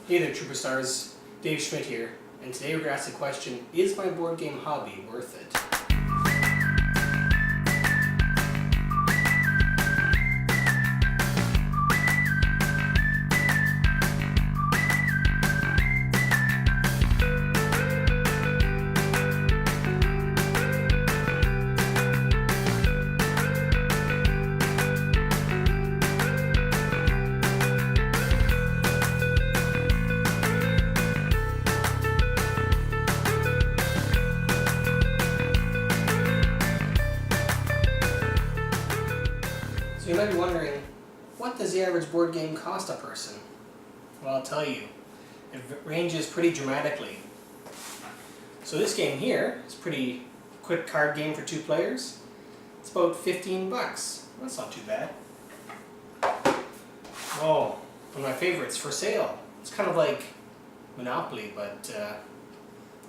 Hey there, Trooper Stars. Dave Schmidt here, and today we're going to ask the question, is my board game hobby worth it? So you might be wondering, what does the average board game cost a person? Well, I'll tell you, it ranges pretty dramatically. So this game here is a pretty quick card game for 2 players. It's about 15 bucks. That's not too bad. Oh, one of my favorites, For Sale. It's kind of like Monopoly, but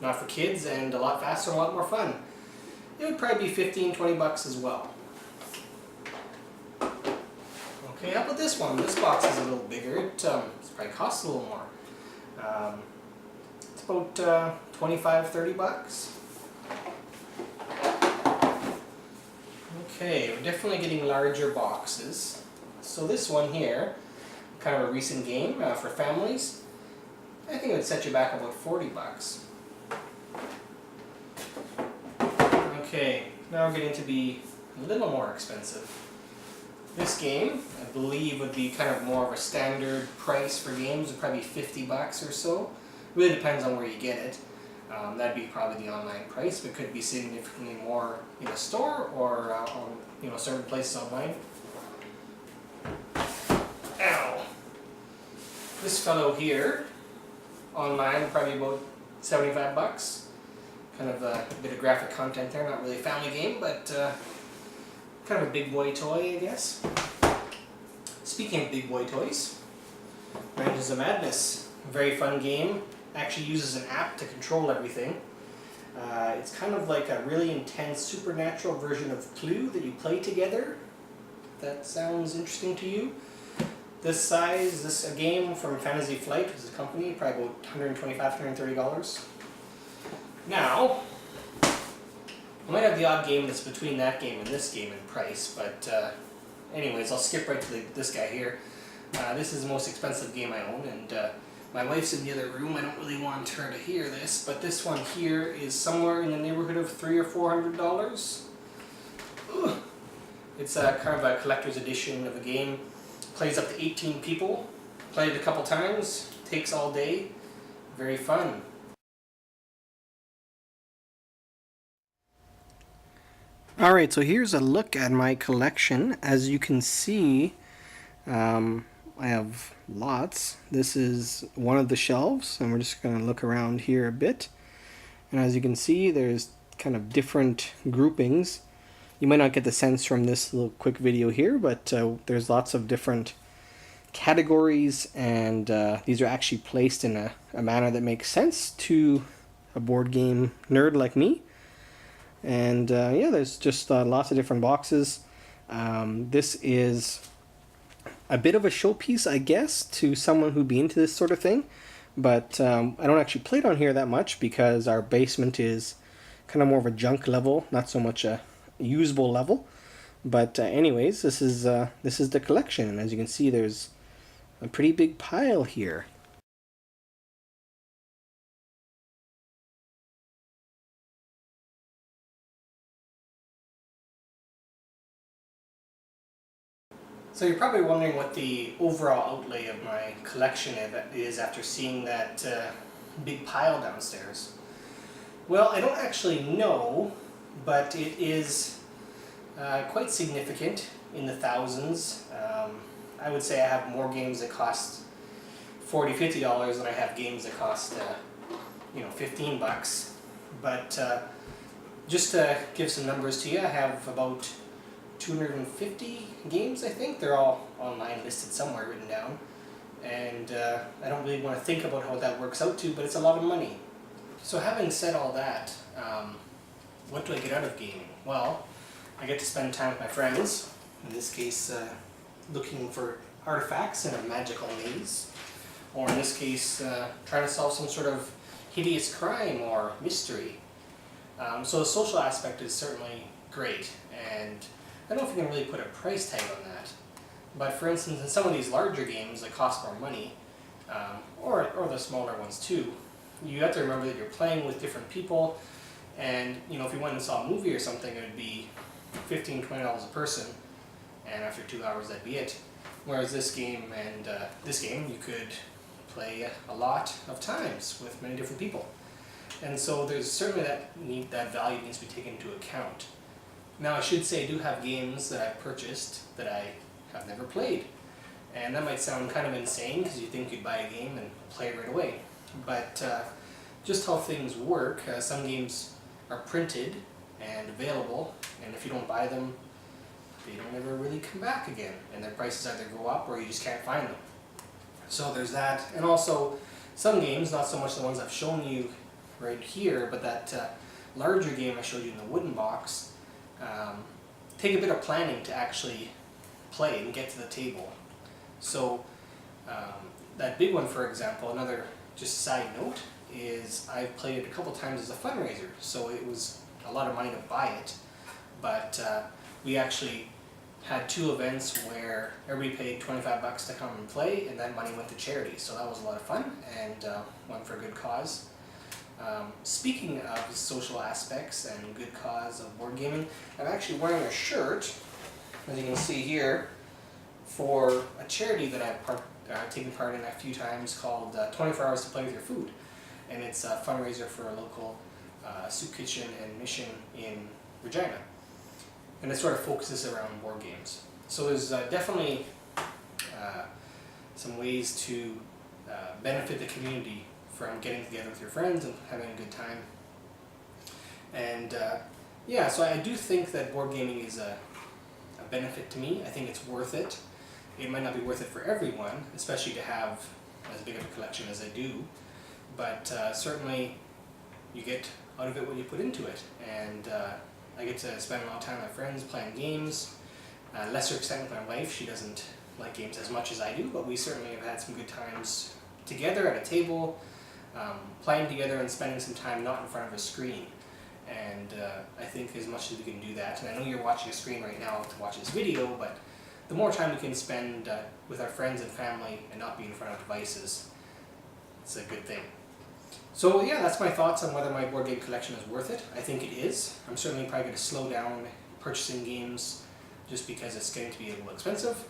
not for kids and a lot faster and a lot more fun. It would probably be 15, 20 bucks as well. Okay, how about this one? This box is a little bigger. It probably costs a little more. It's about 25, 30 bucks. Okay, we're definitely getting larger boxes. So this one here, kind of a recent game for families. I think it would set you back about 40 bucks. Okay, now we're getting to be a little more expensive. This game, I believe, would be kind of more of a standard price for games, would probably be 50 bucks or so. Really depends on where you get it. That'd be probably the online price, but could be significantly more in a store or on certain places online. Ow! This fellow here, online, probably about 75 bucks. Kind of a bit of graphic content there, not really a family game, but kind of a big boy toy, I guess. Speaking of big boy toys, Mansions of Madness, a very fun game. Actually uses an app to control everything. It's kind of like a really intense supernatural version of Clue that you play together. That sounds interesting to you. This size, a game from Fantasy Flight, which is a company, probably about $125, $130. Now, I might have the odd game that's between that game and this game in price, but anyways, I'll skip right to this guy here. This is the most expensive game I own, and my wife's in the other room. I don't really want her to hear this, but this one here is somewhere in the neighborhood of $300 or $400. Ugh. It's kind of a collector's edition of a game. Plays up to 18 people. Played it a couple times. Takes all day. Very fun. Alright, so here's a look at my collection. As you can see, I have lots. This is one of the shelves, and we're just going to look around here a bit. And as you can see, there's kind of different groupings. You might not get the sense from this little quick video here, but there's lots of different categories, and these are actually placed in a manner that makes sense to a board game nerd like me. And yeah, there's just lots of different boxes. This is a bit of a showpiece, I guess, to someone who'd be into this sort of thing. But I don't actually play it on here that much because our basement is kind of more of a junk level, not so much a usable level. But anyways, this is the collection, and as you can see, there's a pretty big pile here. So you're probably wondering what the overall outlay of my collection is after seeing that big pile downstairs. Well, I don't actually know, but it is quite significant, in the thousands. I would say I have more games that cost $40, $50 than I have games that cost 15 bucks. But just to give some numbers to you, I have about 250 games, I think. They're all online listed somewhere, written down. And I don't really want to think about how that works out to, but it's a lot of money. So having said all that, what do I get out of gaming? Well, I get to spend time with my friends. In this case, looking for artifacts in a magical maze. or in this case, trying to solve some sort of hideous crime or mystery. So the social aspect is certainly great, and I don't know if you can really put a price tag on that. But for instance, in some of these larger games that cost more money, or the smaller ones too, you have to remember that you're playing with different people, and if you went and saw a movie or something, it would be $15, $20 a person, and after 2 hours that'd be it. Whereas this game you could play a lot of times with many different people. And so there's certainly that value needs to be taken into account. Now I should say I do have games that I've purchased that I have never played. And that might sound kind of insane because you think you'd buy a game and play it right away. But just how things work, some games are printed and available, and if you don't buy them, they don't ever really come back again, and their prices either go up or you just can't find them. So there's that, and also some games, not so much the ones I've shown you right here, but that larger game I showed you in the wooden box, take a bit of planning to actually play and get to the table. So that big one, for example, another just side note, is I've played it a couple times as a fundraiser, so it was a lot of money to buy it, but we actually had 2 events where everybody paid $25 to come and play, and that money went to charity, so that was a lot of fun, and one for a good cause. Speaking of social aspects and good cause of board gaming, I'm actually wearing a shirt, as you can see here, for a charity that I've taken part in a few times called 24 Hours to Play With Your Food. And it's a fundraiser for a local soup kitchen and mission in Regina. And it sort of focuses around board games. So there's definitely some ways to benefit the community from getting together with your friends and having a good time. And yeah, so I do think that board gaming is a benefit to me. I think it's worth it. It might not be worth it for everyone, especially to have as big of a collection as I do, but certainly you get out of it what you put into it. And I get to spend a lot of time with my friends playing games. Lesser extent with my wife, she doesn't like games as much as I do, but we certainly have had some good times together at a table, playing together and spending some time not in front of a screen. And I think as much as we can do that, and I know you're watching a screen right now to watch this video, but the more time we can spend with our friends and family and not be in front of devices, it's a good thing. So yeah, that's my thoughts on whether my board game collection is worth it. I think it is. I'm certainly probably going to slow down purchasing games just because it's getting to be a little expensive.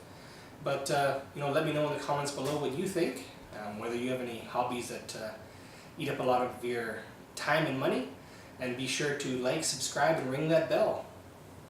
But let me know in the comments below what you think, whether you have any hobbies that eat up a lot of your time and money. And be sure to like, subscribe, and ring that bell.